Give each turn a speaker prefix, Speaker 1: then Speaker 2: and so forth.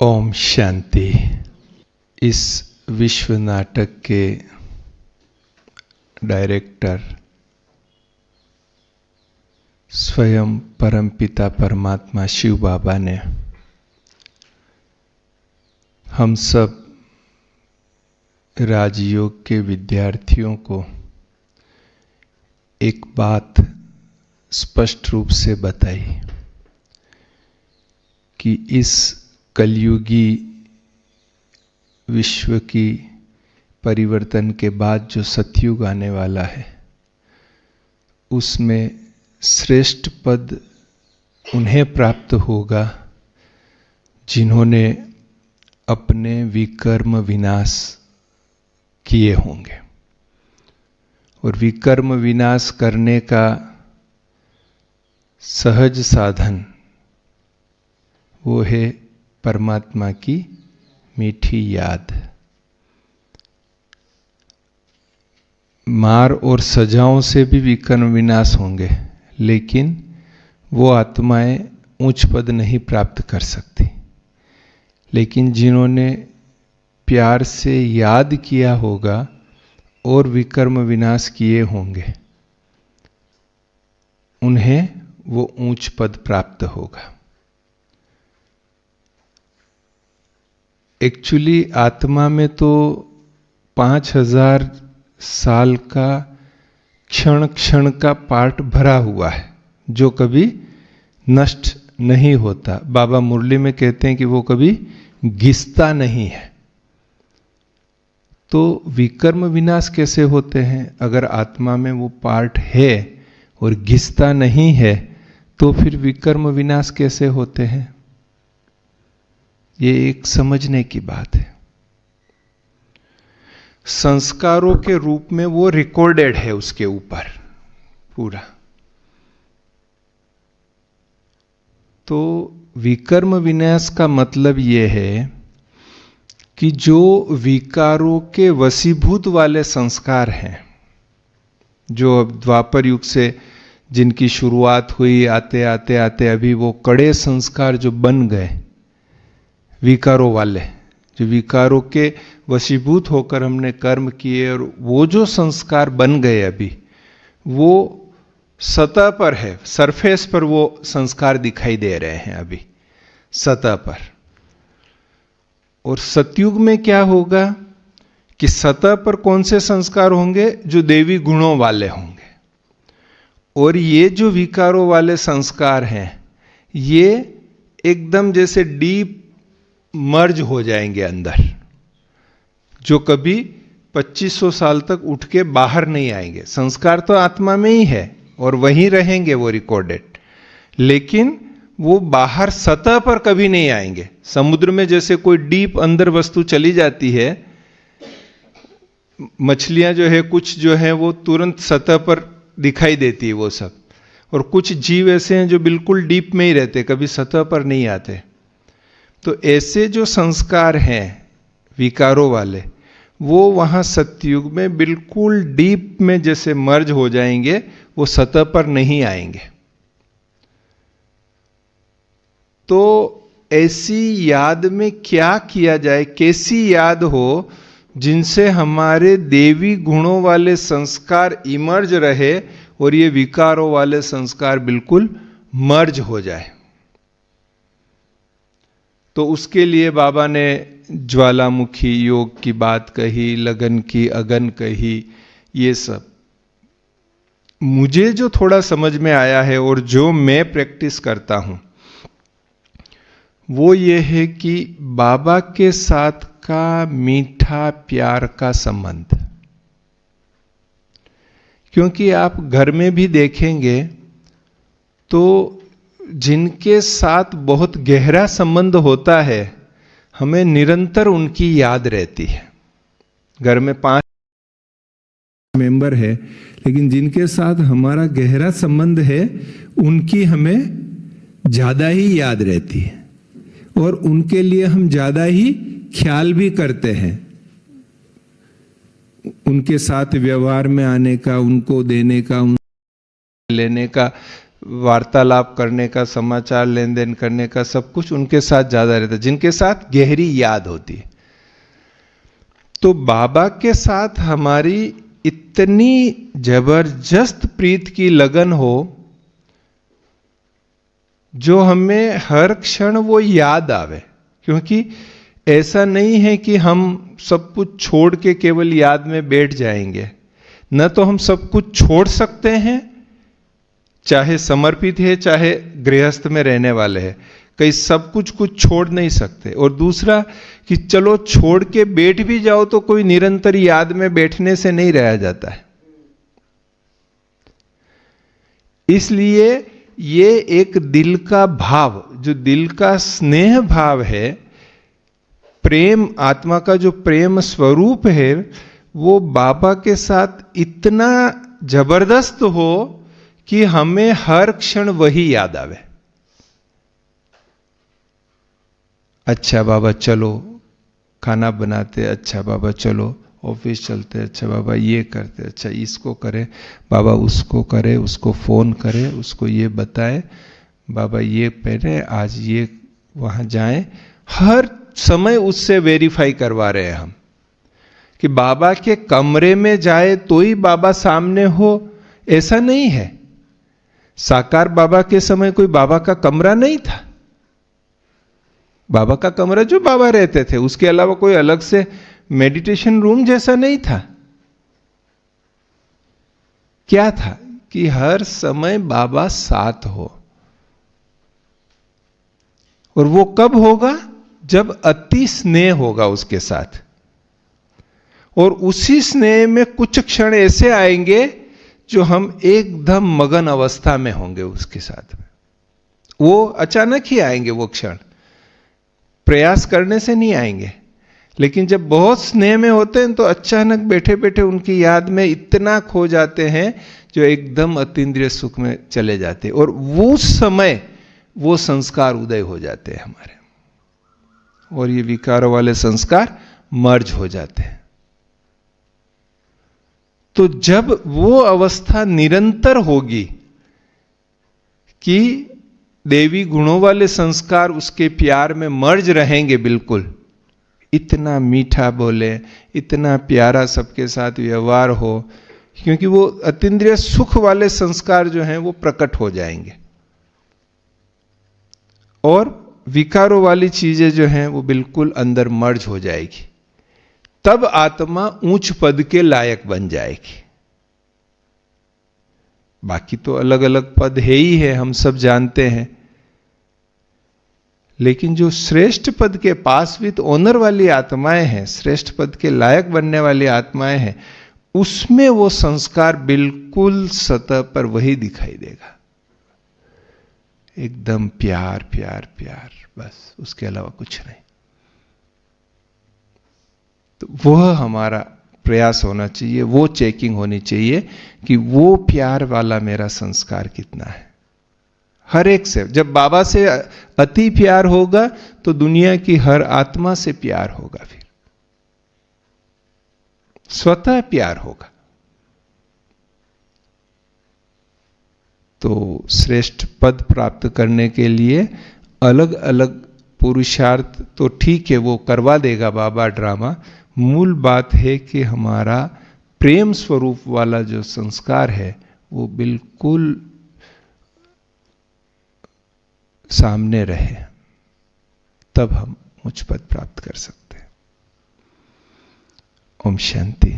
Speaker 1: ओम शांति। इस विश्व नाटक के डायरेक्टर स्वयं परमपिता परमात्मा शिव बाबा ने हम सब राजयोग के विद्यार्थियों को एक बात स्पष्ट रूप से बताई कि इस कलयुगी विश्व की परिवर्तन के बाद जो सतयुग आने वाला है, उसमें श्रेष्ठ पद उन्हें प्राप्त होगा जिन्होंने अपने विकर्म विनाश किए होंगे। और विकर्म विनाश करने का सहज साधन वो है परमात्मा की मीठी याद। मार और सजाओं से भी विकर्म विनाश होंगे, लेकिन वो आत्माएं उच्च पद नहीं प्राप्त कर सकती। लेकिन जिन्होंने प्यार से याद किया होगा और विकर्म विनाश किए होंगे, उन्हें वो ऊंच पद प्राप्त होगा। एक्चुअली आत्मा में तो 5000 साल का क्षण क्षण का पार्ट भरा हुआ है जो कभी नष्ट नहीं होता। बाबा मुरली में कहते हैं कि वो कभी घिसता नहीं है। तो विकर्म विनाश कैसे होते हैं? अगर आत्मा में वो पार्ट है और घिसता नहीं है, तो फिर विकर्म विनाश कैसे होते हैं? ये एक समझने की बात है। संस्कारों के रूप में वो रिकॉर्डेड है उसके ऊपर पूरा। तो विकर्म विनाश का मतलब ये है कि जो विकारों के वशीभूत वाले संस्कार हैं, जो अब द्वापर युग से जिनकी शुरुआत हुई, आते आते आते अभी वो कड़े संस्कार जो बन गए विकारों वाले, जो विकारों के वशीभूत होकर हमने कर्म किए, और वो जो संस्कार बन गए अभी, वो सतह पर है, सरफेस पर वो संस्कार दिखाई दे रहे हैं अभी सतह पर। और सतयुग में क्या होगा कि सतह पर कौन से संस्कार होंगे? जो देवी गुणों वाले होंगे। और ये जो विकारों वाले संस्कार हैं, ये एकदम जैसे डीप मर्ज हो जाएंगे अंदर, जो कभी 2500 साल तक उठ के बाहर नहीं आएंगे। संस्कार तो आत्मा में ही है और वहीं रहेंगे वो रिकॉर्डेड, लेकिन वो बाहर सतह पर कभी नहीं आएंगे। समुद्र में जैसे कोई डीप अंदर वस्तु चली जाती है, मछलियां जो है कुछ जो है वो तुरंत सतह पर दिखाई देती है वो सब, और कुछ जीव ऐसे हैं जो बिल्कुल डीप में ही रहते, कभी सतह पर नहीं आते। तो ऐसे जो संस्कार हैं विकारों वाले, वो वहां सतयुग में बिल्कुल डीप में जैसे मर्ज हो जाएंगे, वो सतह पर नहीं आएंगे। तो ऐसी याद में क्या किया जाए, कैसी याद हो जिनसे हमारे देवी गुणों वाले संस्कार इमर्ज रहे और ये विकारों वाले संस्कार बिल्कुल मर्ज हो जाए। तो उसके लिए बाबा ने ज्वालामुखी योग की बात कही, लगन की अगन कही। ये सब मुझे जो थोड़ा समझ में आया है और जो मैं प्रैक्टिस करता हूं, वो ये है कि बाबा के साथ का मीठा प्यार का संबंध। क्योंकि आप घर में भी देखेंगे तो जिनके साथ बहुत गहरा संबंध होता है, हमें निरंतर उनकी याद रहती है। घर में 5 मेंबर है, लेकिन जिनके साथ हमारा गहरा संबंध है, उनकी हमें ज्यादा ही याद रहती है और उनके लिए हम ज्यादा ही ख्याल भी करते हैं। उनके साथ व्यवहार में आने का, उनको देने का, लेने का, वार्तालाप करने का, समाचार लेन देन करने का, सब कुछ उनके साथ ज्यादा रहता है, जिनके साथ गहरी याद होती है। तो बाबा के साथ हमारी इतनी जबरदस्त प्रीत की लगन हो जो हमें हर क्षण वो याद आवे। क्योंकि ऐसा नहीं है कि हम सब कुछ छोड़ के केवल याद में बैठ जाएंगे, न तो हम सब कुछ छोड़ सकते हैं, चाहे समर्पित है चाहे गृहस्थ में रहने वाले हैं, कहीं सब कुछ छोड़ नहीं सकते। और दूसरा कि चलो छोड़ के बैठ भी जाओ तो कोई निरंतर याद में बैठने से नहीं रहा जाता है। इसलिए ये एक दिल का भाव, जो दिल का स्नेह भाव है, प्रेम, आत्मा का जो प्रेम स्वरूप है, वो बाबा के साथ इतना जबरदस्त हो कि हमें हर क्षण वही याद आवे। अच्छा बाबा चलो खाना बनाते, अच्छा बाबा चलो ऑफिस चलते, अच्छा बाबा ये करते, अच्छा इसको करे, बाबा उसको करे, उसको फोन करे, उसको ये बताए, बाबा ये पहने, आज ये वहां जाए। हर समय उससे वेरीफाई करवा रहे हैं हम कि बाबा के कमरे में जाए तो ही बाबा सामने हो, ऐसा नहीं है। साकार बाबा के समय कोई बाबा का कमरा नहीं था। बाबा का कमरा जो बाबा रहते थे, उसके अलावा कोई अलग से मेडिटेशन रूम जैसा नहीं था। क्या था कि हर समय बाबा साथ हो। और वो कब होगा? जब अति स्नेह होगा उसके साथ। और उसी स्नेह में कुछ क्षण ऐसे आएंगे जो हम एकदम मगन अवस्था में होंगे उसके साथ में। वो अचानक ही आएंगे, वो क्षण प्रयास करने से नहीं आएंगे। लेकिन जब बहुत स्नेह में होते हैं तो अचानक बैठे बैठे उनकी याद में इतना खो जाते हैं जो एकदम अतीन्द्रिय सुख में चले जाते हैं। और वो समय वो संस्कार उदय हो जाते हैं हमारे, और ये विकारों वाले संस्कार मर्ज हो जाते हैं। तो जब वो अवस्था निरंतर होगी कि देवी गुणों वाले संस्कार उसके प्यार में मर्ज रहेंगे, बिल्कुल इतना मीठा बोले, इतना प्यारा सबके साथ व्यवहार हो, क्योंकि वो अतीन्द्रिय सुख वाले संस्कार जो हैं वो प्रकट हो जाएंगे और विकारों वाली चीजें जो हैं वो बिल्कुल अंदर मर्ज हो जाएगी। तब आत्मा उच्च पद के लायक बन जाएगी। बाकी तो अलग अलग पद है ही है, हम सब जानते हैं। लेकिन जो श्रेष्ठ पद के पास विद ऑनर वाली आत्माएं हैं, श्रेष्ठ पद के लायक बनने वाली आत्माएं हैं, उसमें वो संस्कार बिल्कुल सतह पर वही दिखाई देगा, एकदम प्यार प्यार प्यार, बस उसके अलावा कुछ नहीं। तो वह हमारा प्रयास होना चाहिए, वो चेकिंग होनी चाहिए कि वो प्यार वाला मेरा संस्कार कितना है हर एक से। जब बाबा से अति प्यार होगा तो दुनिया की हर आत्मा से प्यार होगा, फिर स्वतः प्यार होगा। तो श्रेष्ठ पद प्राप्त करने के लिए अलग अलग पुरुषार्थ तो ठीक है, वो करवा देगा बाबा ड्रामा। मूल बात है कि हमारा प्रेम स्वरूप वाला जो संस्कार है वो बिल्कुल सामने रहे, तब हम उच्च पद प्राप्त कर सकते हैं। ओम शांति।